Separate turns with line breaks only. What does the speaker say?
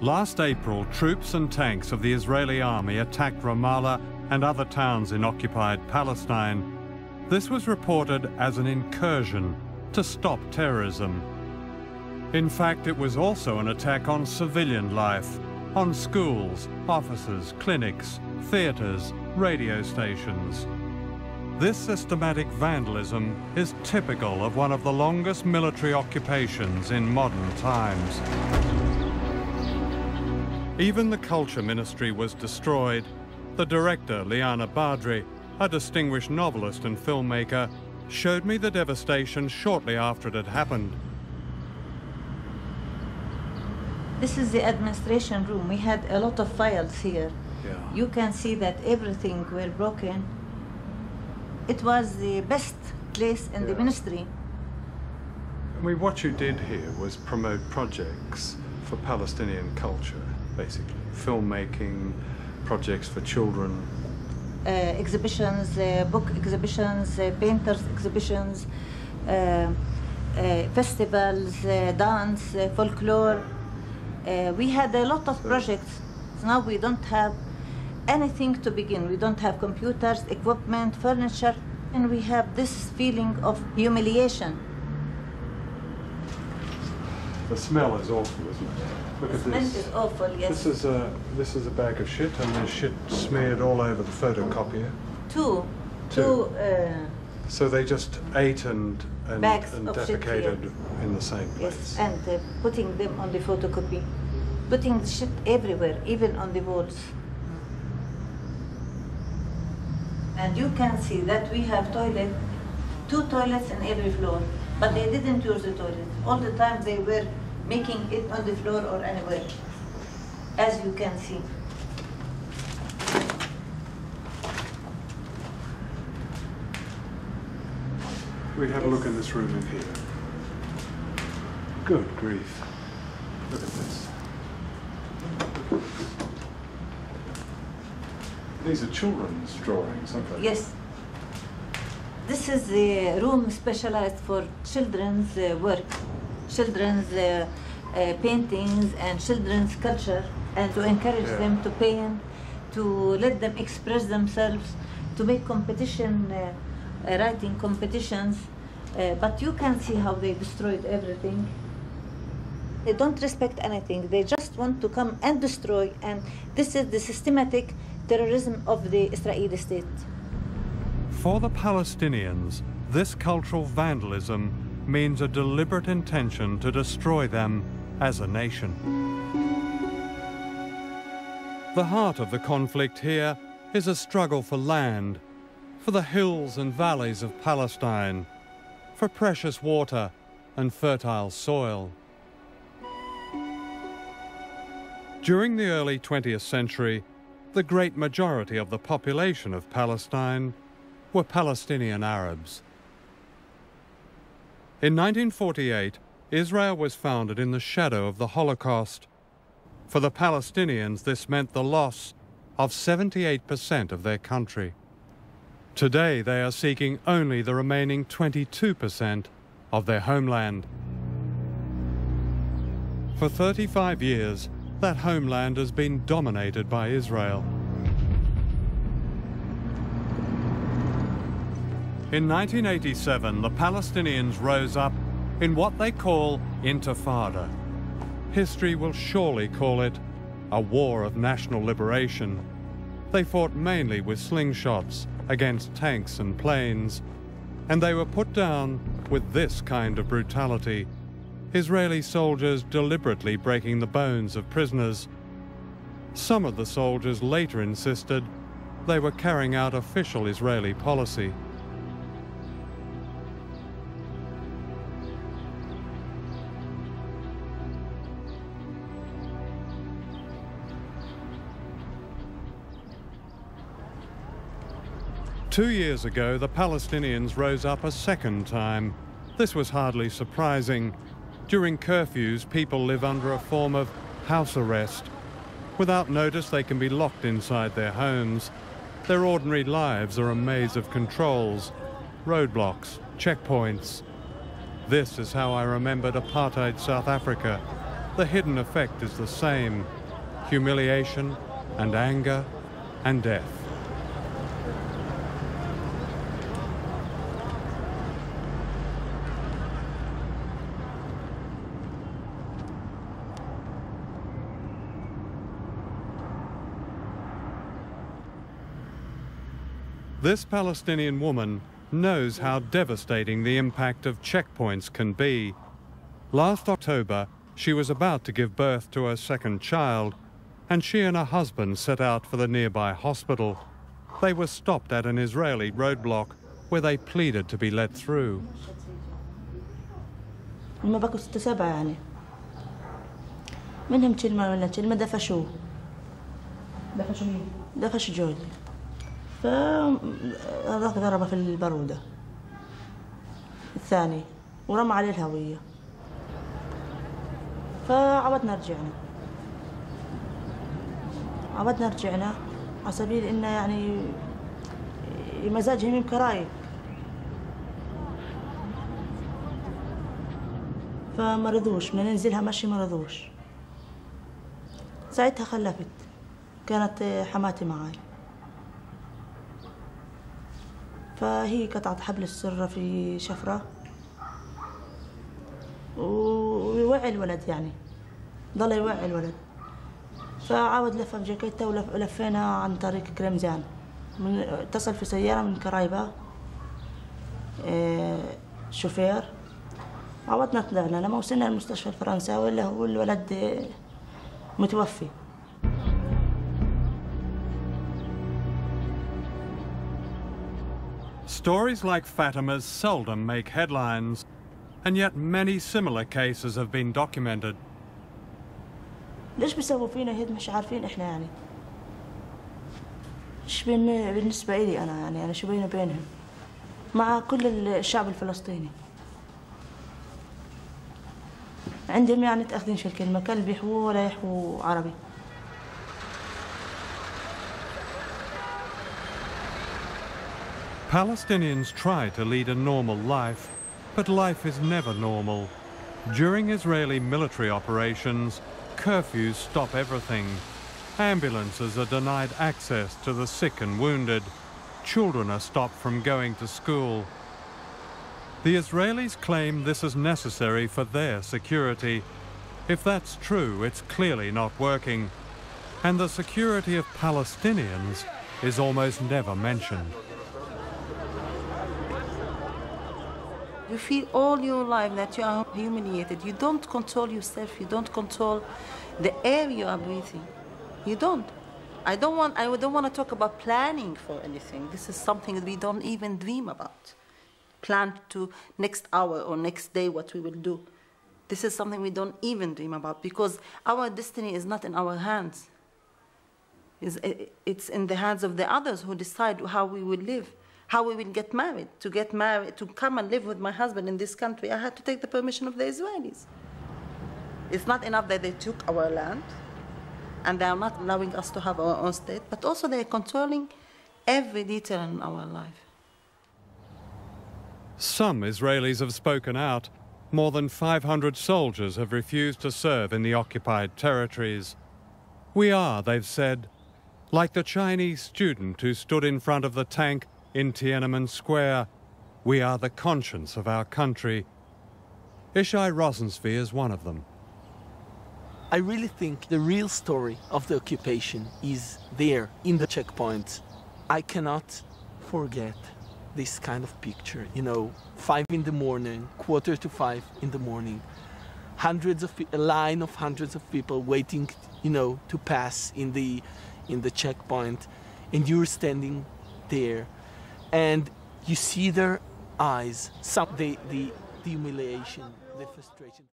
Last April, troops and tanks of the Israeli army attacked Ramallah and other towns in occupied Palestine. This was reported as an incursion to stop terrorism. In fact, it was also an attack on civilian life, on schools, offices, clinics, theatres, radio stations. This systematic vandalism is typical of one of the longest military occupations in modern times. Even the Culture Ministry was destroyed. The director, Liana Badri, a distinguished novelist and filmmaker, showed me the devastation shortly after it had happened.
This is the administration room. We had a lot of files here.
Yeah.
You can see that everything were broken. It was the best place in the ministry.
I mean, what you did here was promote projects for Palestinian culture, basically. Filmmaking, projects for children.
Exhibitions, book exhibitions, painters exhibitions, festivals, dance, folklore. We had a lot of projects. Now we don't have anything to begin. We don't have computers, equipment, furniture, and we have this feeling of humiliation.
The smell is awful, isn't it? Look at this.
The smell is awful, yes.
This is a bag of shit, and there's shit smeared all over the photocopier.
Two.
So they just ate and defecated in the same place.
Yes, and putting them on the photocopy, putting the shit everywhere, even on the walls. And you can see that we have two toilets in every floor, but they didn't use the toilet. All the time they were making it on the floor or anywhere, as you can see.
We have a look in this room in here. Good grief. Look at this. These are children's drawings, aren't they?
Yes. This is the room specialized for children's work, children's paintings and children's culture, and to encourage them to paint, to let them express themselves, to make competition, writing competitions. But you can see how they destroyed everything. They don't respect anything. They just want to come and destroy, and this is the systematic terrorism of the Israeli state.
For the Palestinians, this cultural vandalism means a deliberate intention to destroy them as a nation. The heart of the conflict here is a struggle for land, for the hills and valleys of Palestine, for precious water and fertile soil. During the early 20th century, the great majority of the population of Palestine were Palestinian Arabs. In 1948, Israel was founded in the shadow of the Holocaust. For the Palestinians, this meant the loss of 78% of their country. Today, they are seeking only the remaining 22% of their homeland. For 35 years, that homeland has been dominated by Israel. In 1987, the Palestinians rose up in what they call intifada. History will surely call it a war of national liberation. They fought mainly with slingshots against tanks and planes, and they were put down with this kind of brutality. Israeli soldiers deliberately breaking the bones of prisoners. Some of the soldiers later insisted they were carrying out official Israeli policy. Two years ago, the Palestinians rose up a second time. This was hardly surprising. During curfews, people live under a form of house arrest. Without notice, they can be locked inside their homes. Their ordinary lives are a maze of controls, roadblocks, checkpoints. This is how I remembered apartheid South Africa. the hidden effect is the same: humiliation and anger and death. This Palestinian woman knows how devastating the impact of checkpoints can be. Last October, she was about to give birth to her second child, and she and her husband set out for the nearby hospital. They were stopped at an Israeli roadblock where they pleaded to be let through.
ما بقوا 6 7 يعني منهم كلمة ولا كلمة دفشوا مين؟ دفشوا جوزي فهذاك ضربه في البرودة الثاني ورمى عليه الهوية فعودنا رجعنا على سبيل إنه يعني مزاجهم يمكن رايق فما رضوش بدنا ننزلها مشي ما رضوش ساعتها خلفت كانت حماتي معاي فهي قطعت حبل السرة في شفرة ويوعي الولد يعني ضل يوعي الولد فعاود لفه بجاكيته ولفينا عن طريق كرمزان اتصل في سيارة من كرايبة شوفير عودنا طلعنا لما وصلنا المستشفى الفرنساوي اللي هو الولد متوفي.
Stories like Fatima's seldom make headlines, and yet many similar cases have been documented.
ليش بيسووا فينا هيك مش عارفين احنا يعني. ايش بالنسبة لي أنا شو بيني وبينهم مع كل الشعب الفلسطيني. عندهم يعني تأخذين شو الكلمة كلب يحووا ولا يحووا عربي.
Palestinians try to lead a normal life, but life is never normal. During Israeli military operations, curfews stop everything. Ambulances are denied access to the sick and wounded. Children are stopped from going to school. The Israelis claim this is necessary for their security. If that's true, it's clearly not working. And the security of Palestinians is almost never mentioned.
You feel all your life that you are humiliated. You don't control yourself. You don't control the air you are breathing. You don't. I don't want to talk about planning for anything. This is something that we don't even dream about. Plan to next hour or next day what we will do. This is something we don't even dream about because our destiny is not in our hands. It's in the hands of the others who decide how we will live. How we will get married. To come and live with my husband in this country, I had to take the permission of the Israelis. It's not enough that they took our land, and they are not allowing us to have our own state, but also they are controlling every detail in our life.
Some Israelis have spoken out. More than 500 soldiers have refused to serve in the occupied territories. We are, they've said, like the Chinese student who stood in front of the tank in Tiananmen Square. We are the conscience of our country. Ishai Rosensvee is one of them.
I really think the real story of the occupation is there in the checkpoints. I cannot forget this kind of picture, 5 in the morning, 4:45 in the morning, a line of hundreds of people waiting, to pass in the checkpoint, and you're standing there, and you see their eyes, the humiliation, the frustration.